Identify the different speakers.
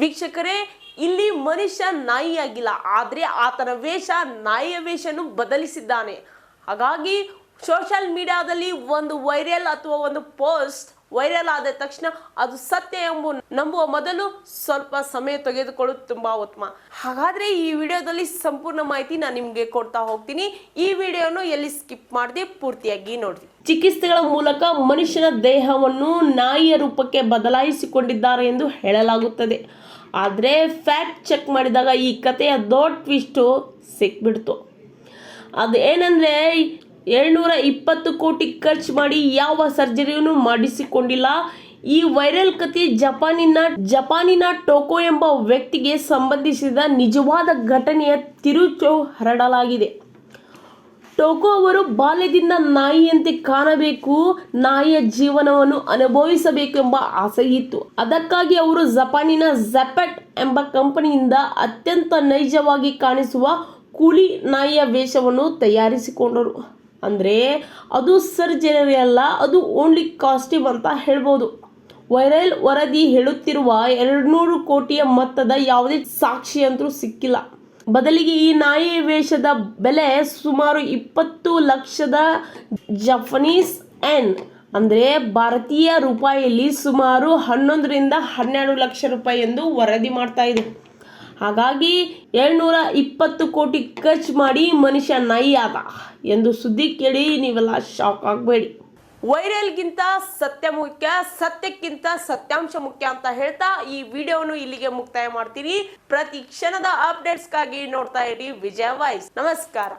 Speaker 1: ವೀಕ್ಷಕರೇ, ಇಲ್ಲಿ ಮನುಷ್ಯ ನಾಯಿಯಾಗಿಲ್ಲ, ಆದ್ರೆ ಆತನ ವೇಷ ನಾಯಿಯ ವೇಷನು ಬದಲಿಸಿದ್ದಾನೆ. ಹಾಗಾಗಿ ಸೋಷಿಯಲ್ ಮೀಡಿಯಾದಲ್ಲಿ ಒಂದು ವೈರಲ್ ಅಥವಾ ಒಂದು ಪೋಸ್ಟ್ ವೈರಲ್ ಆದ ತಕ್ಷಣ ಅದು ಸತ್ಯ ನಂಬುವ ಮೊದಲು ಸ್ವಲ್ಪ ಸಮಯ ತೆಗೆದುಕೊಳ್ಳೋದು ತುಂಬಾ ಉತ್ತಮ. ಹಾಗಾದ್ರೆ ಈ ವಿಡಿಯೋದಲ್ಲಿ ಸಂಪೂರ್ಣ ಮಾಹಿತಿ ನಾನು ನಿಮ್ಗೆ ಕೊಡ್ತಾ ಹೋಗ್ತೀನಿ. ಈ ವಿಡಿಯೋನು ಎಲ್ಲಿ ಸ್ಕಿಪ್ ಮಾಡದೆ ಪೂರ್ತಿಯಾಗಿ ನೋಡಿ. ಚಿಕಿತ್ಸೆಗಳ ಮೂಲಕ ಮನುಷ್ಯನ ದೇಹವನ್ನು ನಾಯಿಯ ರೂಪಕ್ಕೆ ಬದಲಾಯಿಸಿಕೊಂಡಿದ್ದಾರೆ ಎಂದು ಹೇಳಲಾಗುತ್ತದೆ. ಆದರೆ ಫ್ಯಾಕ್ಟ್ ಚೆಕ್ ಮಾಡಿದಾಗ ಈ ಕಥೆಯ ದೊಡ್ಡ ಟ್ವಿಸ್ಟು ಸಿಕ್ಬಿಡ್ತು. ಅದೇನೆಂದರೆ 720 ಕೋಟಿ ಖರ್ಚು ಮಾಡಿ ಯಾವ ಸರ್ಜರಿಯನ್ನು ಮಾಡಿಸಿಕೊಂಡಿಲ್ಲ. ಈ ವೈರಲ್ ಕಥೆ ಜಪಾನಿನ ಟೋಕೋ ಎಂಬ ವ್ಯಕ್ತಿಗೆ ಸಂಬಂಧಿಸಿದ ನಿಜವಾದ ಘಟನೆಯ ತಿರುಚು ಹರಡಲಾಗಿದೆ. ಟೋಕೋ ಅವರು ಬಾಲ್ಯದಿಂದ ನಾಯಿಯಂತೆ ಕಾಣಬೇಕು, ನಾಯಿಯ ಜೀವನವನ್ನು ಅನುಭವಿಸಬೇಕು ಎಂಬ ಆಸೆ ಇತ್ತು. ಅದಕ್ಕಾಗಿ ಅವರು ಜಪಾನಿನ ಝೆಪೆಟ್ ಎಂಬ ಕಂಪನಿಯಿಂದ ಅತ್ಯಂತ ನೈಜವಾಗಿ ಕಾಣಿಸುವ ಕೂಲಿ ನಾಯಿಯ ವೇಷವನ್ನು ತಯಾರಿಸಿಕೊಂಡರು. ಅಂದರೆ ಅದು ಸರ್ಜರಿ ಅಲ್ಲ, ಅದು ಓನ್ಲಿ ಕಾಸ್ಟ್ಯೂಮ್ ಅಂತ ಹೇಳ್ಬೋದು. ವೈರಲ್ ವರದಿ ಹೇಳುತ್ತಿರುವ 200 ಕೋಟಿಯ ಮೊತ್ತದ ಯಾವುದೇ ಸಾಕ್ಷಿಯಂತೂ ಸಿಕ್ಕಿಲ್ಲ. ಬದಲಿಗೆ ಈ ನಾಯಿ ವೇಷದ ಬೆಲೆ ಸುಮಾರು 20 ಲಕ್ಷದ ಜಪಾನೀಸ್ ಯೆನ್ ಅಂದರೆ ಭಾರತೀಯ ರೂಪಾಯಿಯಲ್ಲಿ ಸುಮಾರು 11 ರಿಂದ 12 ಲಕ್ಷ ರೂಪಾಯಿ ಎಂದು ವರದಿ ಮಾಡ್ತಾ ಇದೆ. ಹಾಗಾಗಿ 720 ಕೋಟಿ ಖರ್ಚು ಮಾಡಿ ಮನುಷ್ಯ ನಾಯಿ ಆದ ಎಂದು ಸುದ್ದಿ ಕೇಳಿ ನೀವೆಲ್ಲ ಶಾಕ್ ಆಗಬೇಡಿ. ವೈರಲ್ಗಿಂತ ಸತ್ಯ ಮುಖ್ಯ, ಸತ್ಯಕ್ಕಿಂತ ಸತ್ಯಾಂಶ ಮುಖ್ಯ ಅಂತ ಹೇಳ್ತಾ ಈ ವಿಡಿಯೋವನ್ನು ಇಲ್ಲಿಗೆ ಮುಕ್ತಾಯ ಮಾಡ್ತೀನಿ. ಪ್ರತಿ ಕ್ಷಣದ ಅಪ್ಡೇಟ್ಸ್ಗಾಗಿ ನೋಡ್ತಾ ಇರಿ ವಿಜಯ ವಾಯ್ಸ್. ನಮಸ್ಕಾರ.